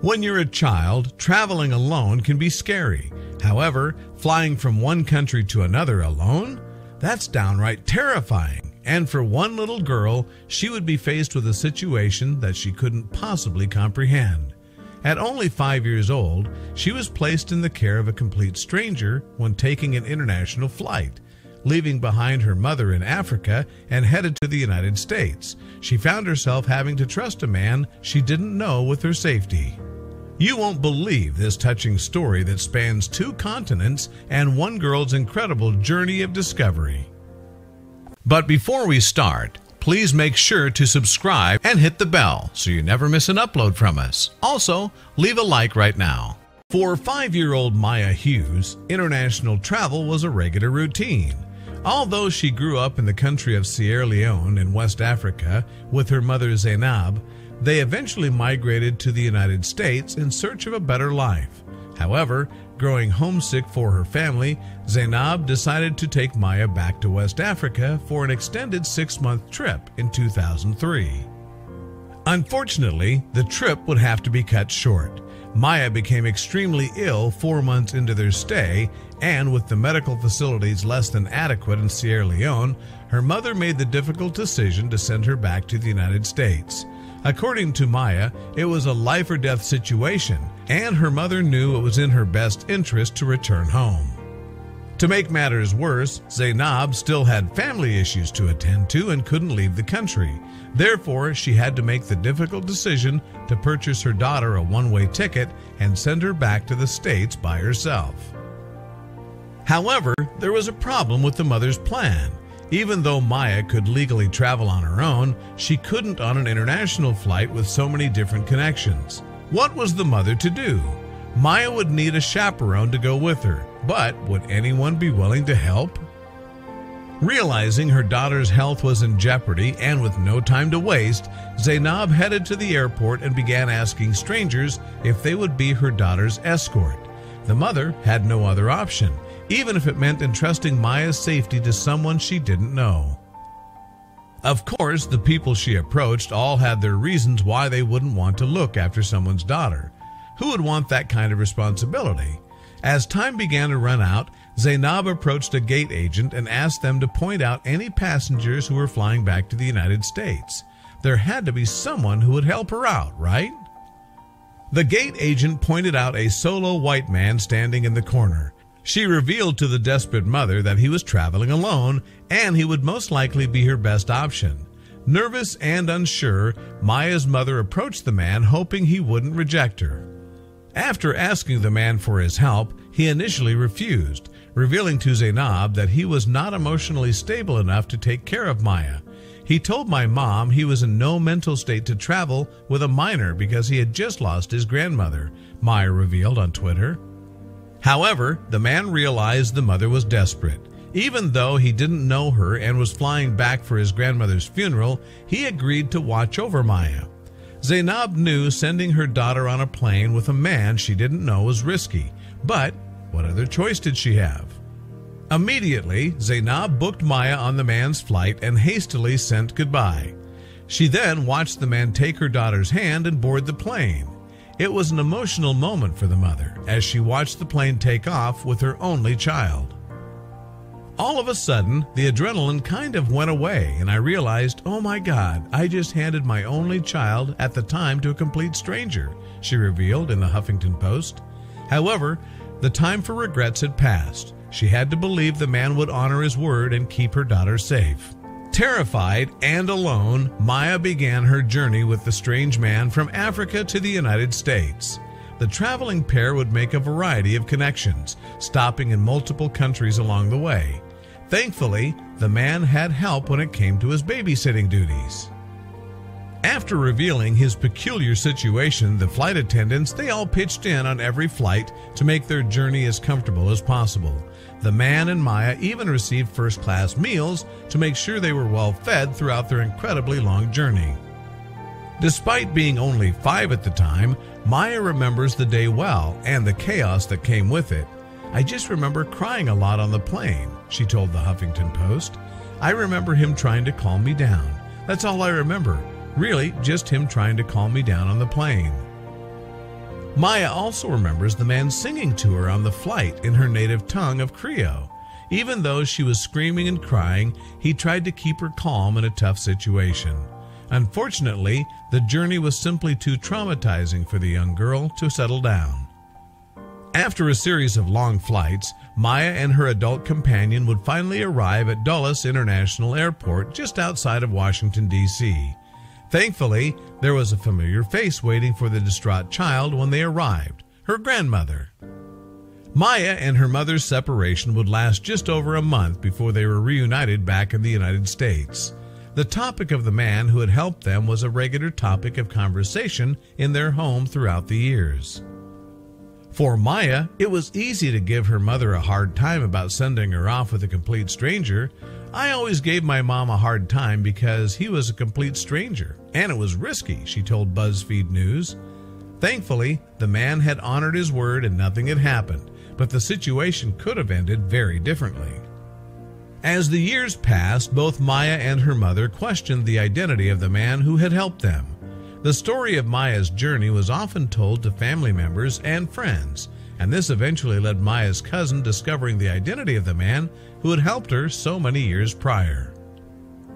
When you're a child, traveling alone can be scary. However, flying from one country to another alone? That's downright terrifying. And for one little girl, she would be faced with a situation that she couldn't possibly comprehend. At only 5 years old, she was placed in the care of a complete stranger when taking an international flight. Leaving behind her mother in Africa and headed to the United States, she found herself having to trust a man she didn't know with her safety. You won't believe this touching story that spans 2 continents and one girl's incredible journey of discovery. But before we start, please make sure to subscribe and hit the bell so you never miss an upload from us. Also, leave a like right now. For 5-year-old Maya Hughes, international travel was a regular routine. Although she grew up in the country of Sierra Leone in West Africa with her mother Zainab, they eventually migrated to the United States in search of a better life. However, growing homesick for her family, Zainab decided to take Maya back to West Africa for an extended 6-month trip in 2003. Unfortunately, the trip would have to be cut short. Maya became extremely ill 4 months into their stay, and with the medical facilities less than adequate in Sierra Leone, her mother made the difficult decision to send her back to the United States. According to Maya, it was a life-or-death situation, and her mother knew it was in her best interest to return home. To make matters worse, Zainab still had family issues to attend to and couldn't leave the country. Therefore, she had to make the difficult decision to purchase her daughter a one-way ticket and send her back to the States by herself. However, there was a problem with the mother's plan. Even though Maya could legally travel on her own, she couldn't on an international flight with so many different connections. What was the mother to do? Maya would need a chaperone to go with her, but would anyone be willing to help? Realizing her daughter's health was in jeopardy and with no time to waste, Zainab headed to the airport and began asking strangers if they would be her daughter's escort. The mother had no other option, even if it meant entrusting Maya's safety to someone she didn't know. Of course, the people she approached all had their reasons why they wouldn't want to look after someone's daughter. Who would want that kind of responsibility? As time began to run out, Zainab approached a gate agent and asked them to point out any passengers who were flying back to the United States. There had to be someone who would help her out, right? The gate agent pointed out a solo white man standing in the corner. She revealed to the desperate mother that he was traveling alone and he would most likely be her best option. Nervous and unsure, Maya's mother approached the man hoping he wouldn't reject her. After asking the man for his help, he initially refused, revealing to Zainab that he was not emotionally stable enough to take care of Maya. He told my mom he was in no mental state to travel with a minor because he had just lost his grandmother, Maya revealed on Twitter. However, the man realized the mother was desperate. Even though he didn't know her and was flying back for his grandmother's funeral, he agreed to watch over Maya. Zainab knew sending her daughter on a plane with a man she didn't know was risky, but what other choice did she have? Immediately, Zainab booked Maya on the man's flight and hastily sent goodbye. She then watched the man take her daughter's hand and board the plane. It was an emotional moment for the mother as she watched the plane take off with her only child. All of a sudden, the adrenaline kind of went away and I realized, oh my God, I just handed my only child at the time to a complete stranger, she revealed in the Huffington Post. However, the time for regrets had passed. She had to believe the man would honor his word and keep her daughter safe. Terrified and alone, Maya began her journey with the strange man from Africa to the United States. The traveling pair would make a variety of connections, stopping in multiple countries along the way. Thankfully, the man had help when it came to his babysitting duties. After revealing his peculiar situation, the flight attendants, they all pitched in on every flight to make their journey as comfortable as possible. The man and Maya even received first-class meals to make sure they were well fed throughout their incredibly long journey. Despite being only 5 at the time, Maya remembers the day well and the chaos that came with it. I just remember crying a lot on the plane, she told the Huffington Post. I remember him trying to calm me down. That's all I remember. Really, just him trying to calm me down on the plane. Maya also remembers the man singing to her on the flight in her native tongue of Creole. Even though she was screaming and crying, he tried to keep her calm in a tough situation. Unfortunately, the journey was simply too traumatizing for the young girl to settle down. After a series of long flights, Maya and her adult companion would finally arrive at Dulles International Airport just outside of Washington, D.C. Thankfully, there was a familiar face waiting for the distraught child when they arrived, her grandmother. Maya and her mother's separation would last just over a month before they were reunited back in the United States. The topic of the man who had helped them was a regular topic of conversation in their home throughout the years. For Maya, it was easy to give her mother a hard time about sending her off with a complete stranger. "I always gave my mom a hard time because he was a complete stranger, and it was risky," she told BuzzFeed News. Thankfully, the man had honored his word and nothing had happened, but the situation could have ended very differently. As the years passed, both Maya and her mother questioned the identity of the man who had helped them. The story of Maya's journey was often told to family members and friends, and this eventually led Maya's cousin discovering the identity of the man who had helped her so many years prior.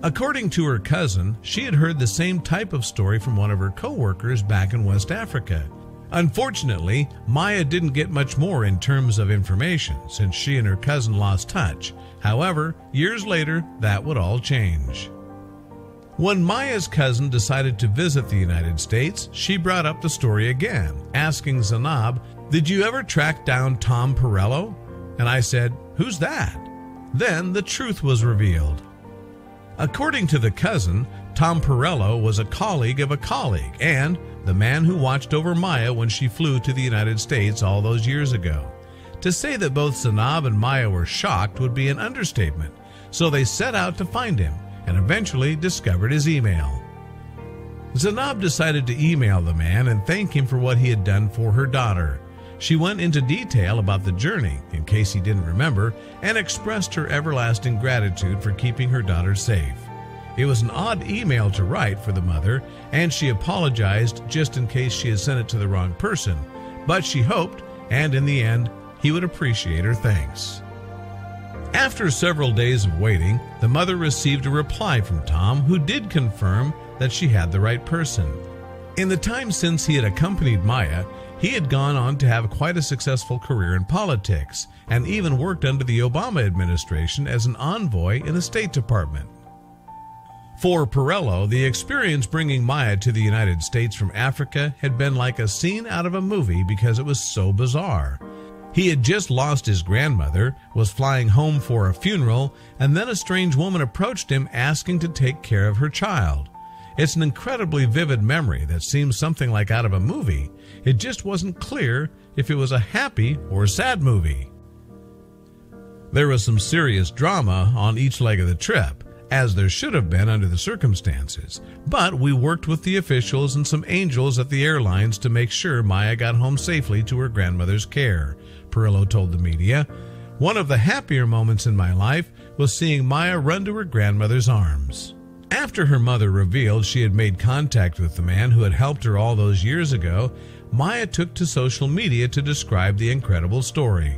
According to her cousin, she had heard the same type of story from one of her co-workers back in West Africa. Unfortunately, Maya didn't get much more in terms of information since she and her cousin lost touch. However, years later, that would all change. When Maya's cousin decided to visit the United States, she brought up the story again, asking Zainab, "Did you ever track down Tom Perello?" And I said, "Who's that?" Then the truth was revealed. According to the cousin, Tom Perello was a colleague of a colleague and the man who watched over Maya when she flew to the United States all those years ago. To say that both Zainab and Maya were shocked would be an understatement, so they set out to find him and eventually discovered his email. Zainab decided to email the man and thank him for what he had done for her daughter. She went into detail about the journey, in case he didn't remember, and expressed her everlasting gratitude for keeping her daughter safe. It was an odd email to write for the mother, and she apologized just in case she had sent it to the wrong person, but she hoped, and in the end, he would appreciate her thanks. After several days of waiting, the mother received a reply from Tom, who did confirm that she had the right person. In the time since he had accompanied Maya, he had gone on to have quite a successful career in politics, and even worked under the Obama administration as an envoy in the State Department. For Perello, the experience bringing Maya to the United States from Africa had been like a scene out of a movie because it was so bizarre. He had just lost his grandmother, was flying home for a funeral, and then a strange woman approached him asking to take care of her child. It's an incredibly vivid memory that seems something like out of a movie. It just wasn't clear if it was a happy or a sad movie. There was some serious drama on each leg of the trip, as there should have been under the circumstances, but we worked with the officials and some angels at the airlines to make sure Maya got home safely to her grandmother's care, Perello told the media. "One of the happier moments in my life was seeing Maya run to her grandmother's arms." After her mother revealed she had made contact with the man who had helped her all those years ago, Maya took to social media to describe the incredible story.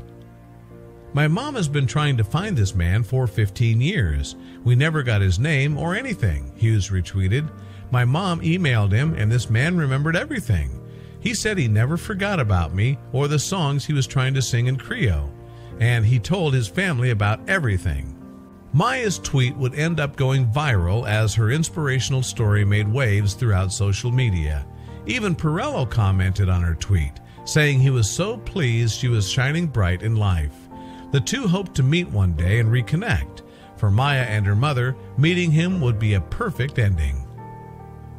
"My mom has been trying to find this man for 15 years. We never got his name or anything," Hughes retweeted. "My mom emailed him and this man remembered everything. He said he never forgot about me or the songs he was trying to sing in Creole, and he told his family about everything." Maya's tweet would end up going viral as her inspirational story made waves throughout social media. Even Perello commented on her tweet, saying he was so pleased she was shining bright in life. The two hoped to meet one day and reconnect. For Maya and her mother, meeting him would be a perfect ending.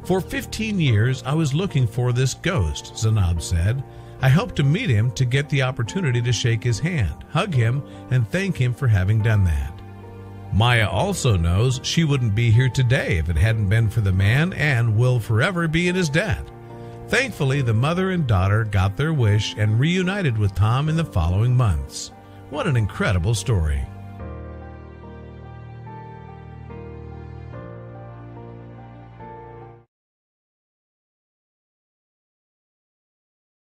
"For 15 years, I was looking for this ghost," Zainab said. "I hope to meet him to get the opportunity to shake his hand, hug him, and thank him for having done that." Maya also knows she wouldn't be here today if it hadn't been for the man and will forever be in his debt. Thankfully, the mother and daughter got their wish and reunited with Tom in the following months. What an incredible story.